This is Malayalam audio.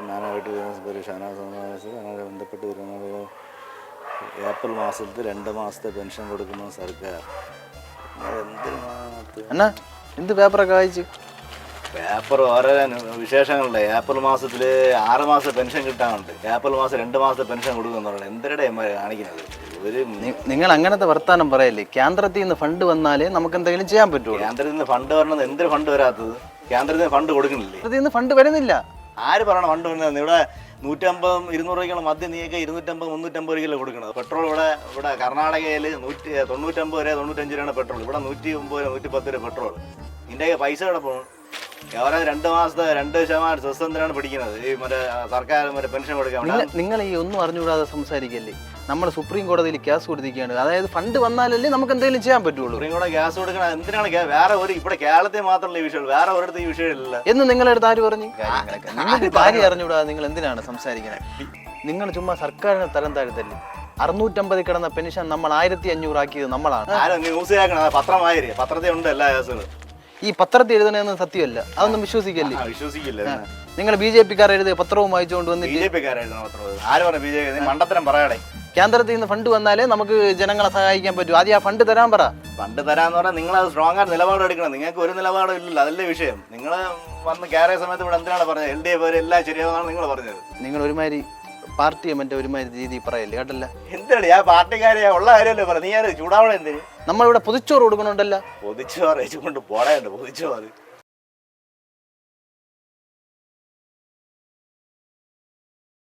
ഞാനായിട്ട് ഷാനവാസ് ബന്ധപ്പെട്ട് വരുന്നത് ഏപ്രിൽ മാസത്തിൽ 2 മാസത്തെ പെൻഷൻ കൊടുക്കുന്ന സർക്കാർ എന്നാ എന്ത് പേപ്പറൊക്കെ വായിച്ച്? പേപ്പർ ഓരോ വിശേഷങ്ങളുണ്ട്. ഏപ്രിൽ മാസത്തിൽ 6 മാസം പെൻഷൻ കിട്ടാനുണ്ട്. ഏപ്രിൽ മാസം 2 മാസത്തെ പെൻഷൻ കൊടുക്കുമെന്ന് പറയുന്നത് എന്തിരുടെ കാണിക്കുന്നത്? നിങ്ങൾ അങ്ങനത്തെ വർത്താനം പറയല്ലേ. കേന്ദ്രത്തിൽ നിന്ന് ഫണ്ട് വന്നാലേ നമുക്ക് എന്തെങ്കിലും ചെയ്യാൻ പറ്റുമോ? കേന്ദ്രത്തിൽ നിന്ന് ഫണ്ട് വരണത് എന്തൊരു ഫണ്ട് വരാത്തത്? കേന്ദ്രത്തിൽ നിന്ന് ഫണ്ട് കൊടുക്കണില്ലേ? കേന്ദ്രത്തിൽ നിന്ന് ഫണ്ട് വരുന്നില്ല. ആര് പറയണം ഫണ്ട് വരുന്നത്? ഇവിടെ 150-200 രൂപയ്ക്കുള്ള മദ്യം നീയൊക്കെ 250-350 രൂപയ്ക്കല്ലേ കൊടുക്കുന്നത്. പെട്രോൾ ഇവിടെ കർണാടകയിൽ 195 രൂപ 95 രൂപയാണ് പെട്രോൾ. ഇവിടെ 109-110 രൂപ പെട്രോൾ. ഇതിൻ്റെയൊക്കെ പൈസ കിടപ്പും. അവരെ 2 മാസത്തെ 2% സെസ് എന്തിനാണ് പിടിക്കുന്നത്? ഈ മറ്റേ സർക്കാർ മറ്റേ പെൻഷൻ കൊടുക്കാൻ. നിങ്ങൾ ഈ ഒന്നും അറിഞ്ഞുകൂടാതെ സംസാരിക്കല്ലേ. നമ്മൾ സുപ്രീം കോടതിയിൽ കേസ് കൊടുത്തിരിക്കുകയാണ്. അതായത് ഫണ്ട് വന്നാലല്ലേ നമുക്ക് എന്തെങ്കിലും ചെയ്യാൻ പറ്റുള്ളൂ. സുപ്രീം കോടതി ഗ്യാസ് കൊടുക്കണം എന്തിനാണ്? വേറെ ഇവിടെ കേരളത്തിൽ മാത്രമല്ല ഈ വിഷയം, വേറെ ഒരിടത്ത് ഈ വിഷയമില്ല എന്ന് നിങ്ങളെടുത്ത് ആര് പറഞ്ഞു? നിങ്ങൾക്ക് കാര്യം അറിഞ്ഞുകൂടാതെ നിങ്ങൾ എന്തിനാണ് സംസാരിക്കുന്നത്? നിങ്ങൾ ചുമ്മാ സർക്കാരിനെ തരം താഴ്ത്തല്ലേ. 650 കിടന്ന പെൻഷൻ നമ്മൾ 1500 ആക്കിയത് നമ്മളാണ്. ന്യൂസ് കേൾക്കണം. പത്രത്തിൽ ഉണ്ട് എല്ലാ കേസുകളും. ഈ പത്രത്തിൽ എഴുതണമെന്ന് സത്യമല്ല, അതൊന്നും വിശ്വസിക്കല്ലേ. വിശ്വസിക്കില്ല. നിങ്ങൾ BJP-ക്കാർ എഴുതിയ പത്രവും വായിച്ചുകൊണ്ട് വന്നിട്ട് മണ്ടത്തരം പറയാടേ. കേന്ദ്രത്തിൽ നിന്ന് ഫണ്ട് വന്നാലേ നമുക്ക് ജനങ്ങളെ സഹായിക്കാൻ പറ്റൂ. ആദ്യം ആ ഫണ്ട് തരാൻ പറ. ഫണ്ട് തരാന്ന് പറഞ്ഞാൽ നിങ്ങൾ അത് സ്ട്രോങ് ആയിട്ട് നിലപാട് എടുക്കണം. നിങ്ങൾക്ക് ഒരു നിലപാടും ഇല്ലല്ലോ, അതല്ലേ വിഷയം. നിങ്ങൾ വന്ന് കയറിയ സമയത്ത് ഇവിടെ എന്തിനാണ് പറഞ്ഞത്? LDF എല്ലാം ശരിയാവുന്നതാണ് നിങ്ങൾ പറഞ്ഞത്. നിങ്ങൾ ഒരുമാതിരി പാർട്ടിയെ മറ്റേ ഒരുമാതിരി രീതി പറയല്ലേ കേട്ടല്ല. എന്താണ് ഞാൻ പാർട്ടിക്കാരെ ഉള്ള കാര്യമല്ലേ പറഞ്ഞു? നീ ചൂടാവണം എന്തിന്? നമ്മളിവിടെ പൊതിച്ചോറ് കൊടുക്കണുണ്ടല്ലോ. പൊതിച്ചോറ് കൊണ്ട് പോടായുണ്ട് പൊതിച്ചോറ്.